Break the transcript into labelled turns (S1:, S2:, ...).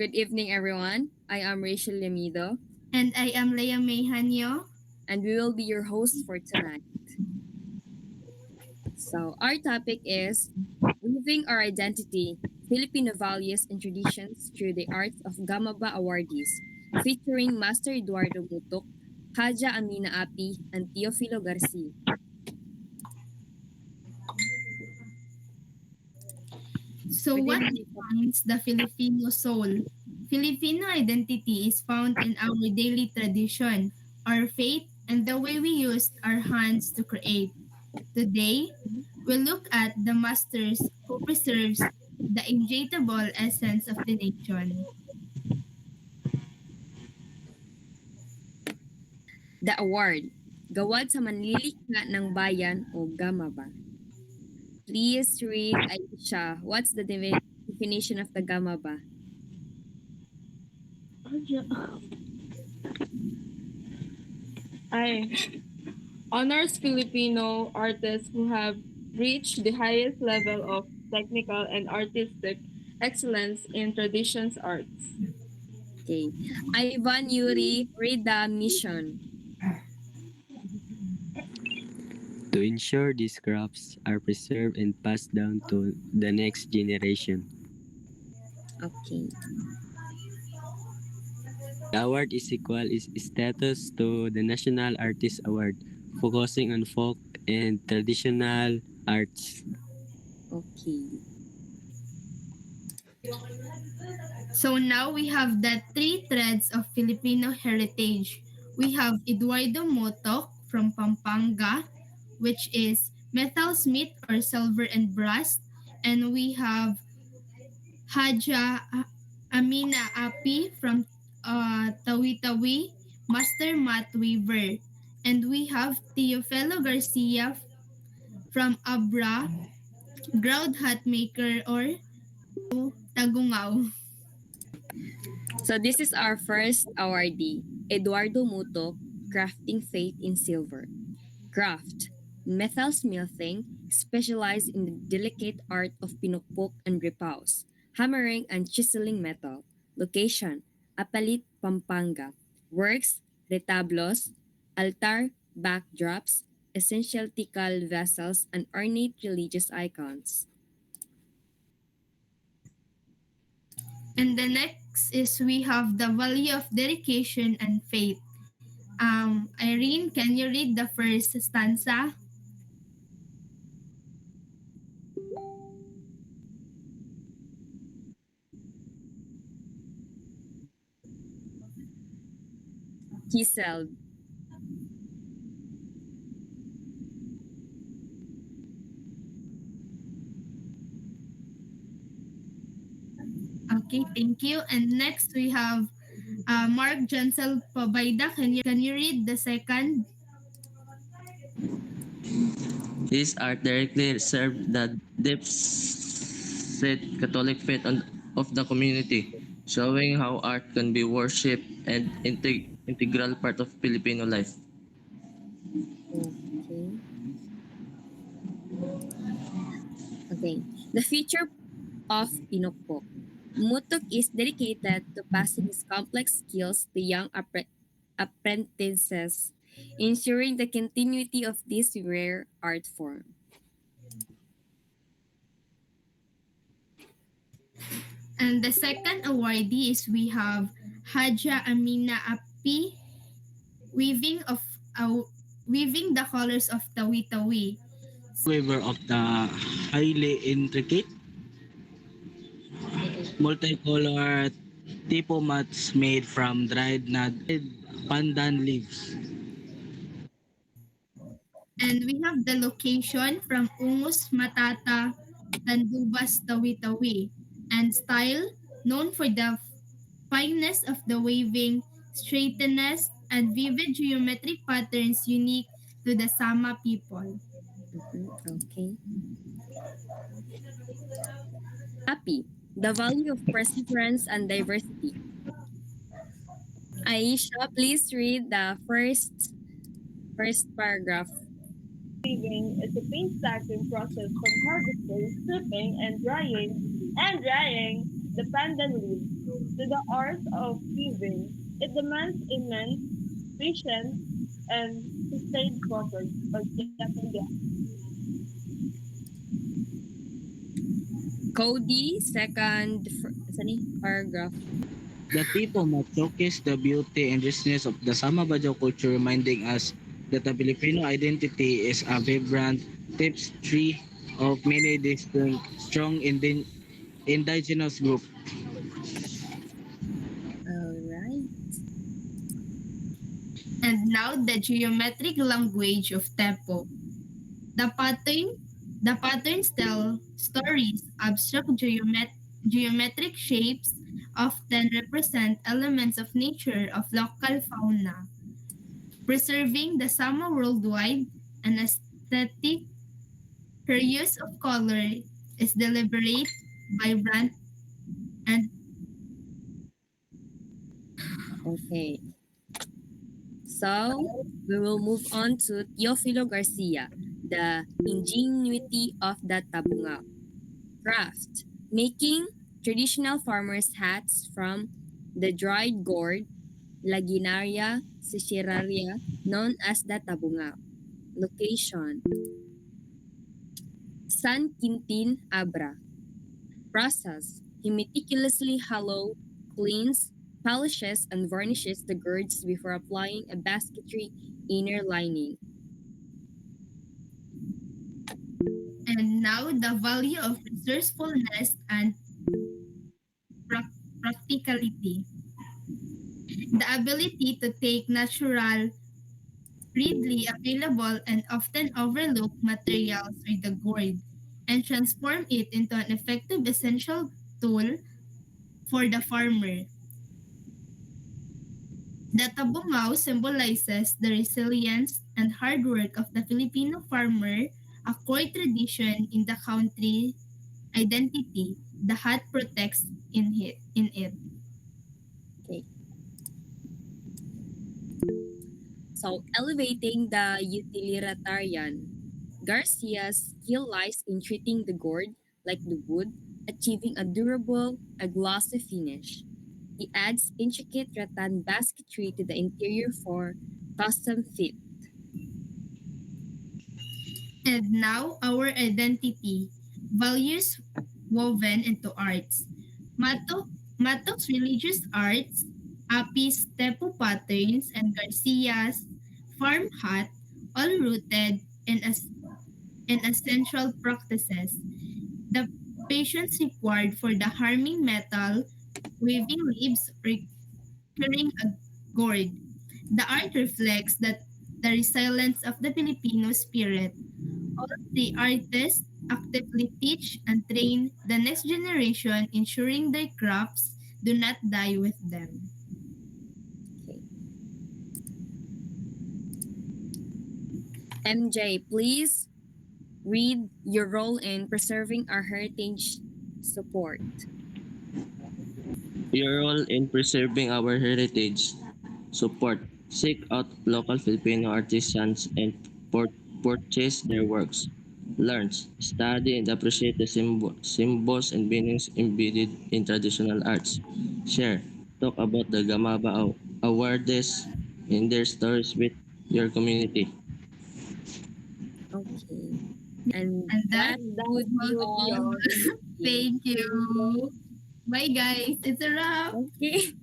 S1: Good evening, everyone. I am Rachel Lemido,
S2: And I am Leia Mayhanyo.
S1: and we will be your hosts for tonight. So, our topic is Weaving Our Identity Filipino Values and Traditions Through the Arts of Gamaba Awardees, featuring Master Eduardo Mutok, Haja Amina Api, and Teofilo Garcia.
S2: So,
S1: Good
S2: what
S1: evening.
S2: defines the Filipino soul? Filipino identity is found in our daily tradition, our faith, and the way we use our hands to create. Today, we look at the masters who preserves the inevitable essence of the nation.
S1: The award, Gawad sa Manlilikha ng Bayan o Gamaba. Please read, Aisha, what's the definition of the Gamaba?
S3: I honors Filipino artists who have reached the highest level of technical and artistic excellence in traditions arts.
S1: Okay. Ivan Yuri, read the mission.
S4: To ensure these crafts are preserved and passed down to the next generation.
S1: Okay.
S4: The award is equal its status to the National Artist Award, focusing on folk and traditional arts.
S1: Okay.
S2: So now we have the three threads of Filipino heritage. We have Eduardo Motok from Pampanga, which is metal smith or silver and brass. And we have Haja Amina Api from Tawi-Tawi, master mat weaver. And we have Teofilo Garcia from Abra, ground hat maker or Tagungaw.
S1: So this is our first awardee, Eduardo Muto, Crafting Faith in Silver. Craft, metal smithing, specialized in the delicate art of pinukpok and repose, hammering and chiseling metal. Location, Apalit, Pampanga. Works, retablos, altar, backdrops, essential tikal vessels, and ornate religious icons.
S2: And the next is we have the value of dedication and faith. Irene, can you read the first stanza?
S1: Kisel,
S2: Okay, thank you. And next we have Mark Jansel Pabayda. Can you read the second?
S5: His art directly served the deep-set Catholic faith of the community, showing how art can be worshipped and integral part of Filipino life.
S1: okay. Okay. The future of Pinokpok. Mutok is dedicated to passing his complex skills to young apprentices, ensuring the continuity of this rare art form.
S2: And the second awardee is we have Haja Amina Api, weaving of weaving the colors of Tawi-Tawi.
S6: Weaver of the highly intricate, multicolored tipo mats made from dried pandan leaves.
S2: And we have the location from Ungus Matata, Tandubas, Tawi-Tawi. And style, known for the fineness of the waving, straightness, and vivid geometric patterns unique to the Sama people.
S1: Okay. Happy. The value of perseverance and diversity. Aisha, please read the first paragraph.
S3: Weaving is a painstaking process from harvesting, stripping, and drying the pandan leaves. to the art of weaving. It demands immense patience and sustained focus. Pagkakataga.
S1: Cody, second paragraph.
S6: The Tito map showcase the beauty and richness of the Sama Bajaw culture, reminding us that the Filipino identity is a vibrant tapestry of many distinct, strong indigenous groups.
S1: Alright.
S2: And now the geometric language of Tepo. The patterns tell stories. Abstract geometric shapes often represent elements of nature of local fauna. Preserving the Sama worldwide, an aesthetic, her use of color is deliberate, vibrant, and
S1: Okay. So, we will move on to Teofilo Garcia, the ingenuity of the tabunga. Craft. Making traditional farmers' hats from the dried gourd, Laginaria siceraria, known as the tabunga. Location. San Quintin, Abra. Process. He meticulously hollow, cleans, polishes, and varnishes the gourds before applying a basketry inner lining.
S2: now the value of resourcefulness and practicality. The ability to take natural, readily available, and often overlooked materials with the gourd and transform it into an effective essential tool for the farmer. The tabungao symbolizes the resilience and hard work of the Filipino farmer, a core tradition in the country identity. The hat protects in it.
S1: Okay. So, elevating the utilitarian. Garcia's skill lies in treating the gourd like the wood, achieving a durable, a glossy finish. He adds intricate rattan basketry to the interior for custom fit.
S2: And now our identity, values woven into arts. Matok's religious arts, Api's Tepu patterns, and Garcia's farm hat, all rooted in essential practices. The patience required for the harming metal, weaving leaves, recurring a gourd. The art reflects that the resilience of the Filipino spirit. All the artists actively teach and train the next generation, ensuring their crafts do not die with them.
S1: Okay. MJ, please read your role in preserving our heritage support.
S5: Your role in preserving our heritage. Support. Seek out local Filipino artisans and purchase their works. Learn. Study and appreciate the symbols and meanings embedded in traditional arts. Share. Talk about the Gamaba awards and their stories with your community.
S1: Okay. And
S2: And
S1: that
S2: that
S1: would be
S2: would be
S1: all.
S2: all. Thank you. Bye guys. It's a wrap.
S1: Okay.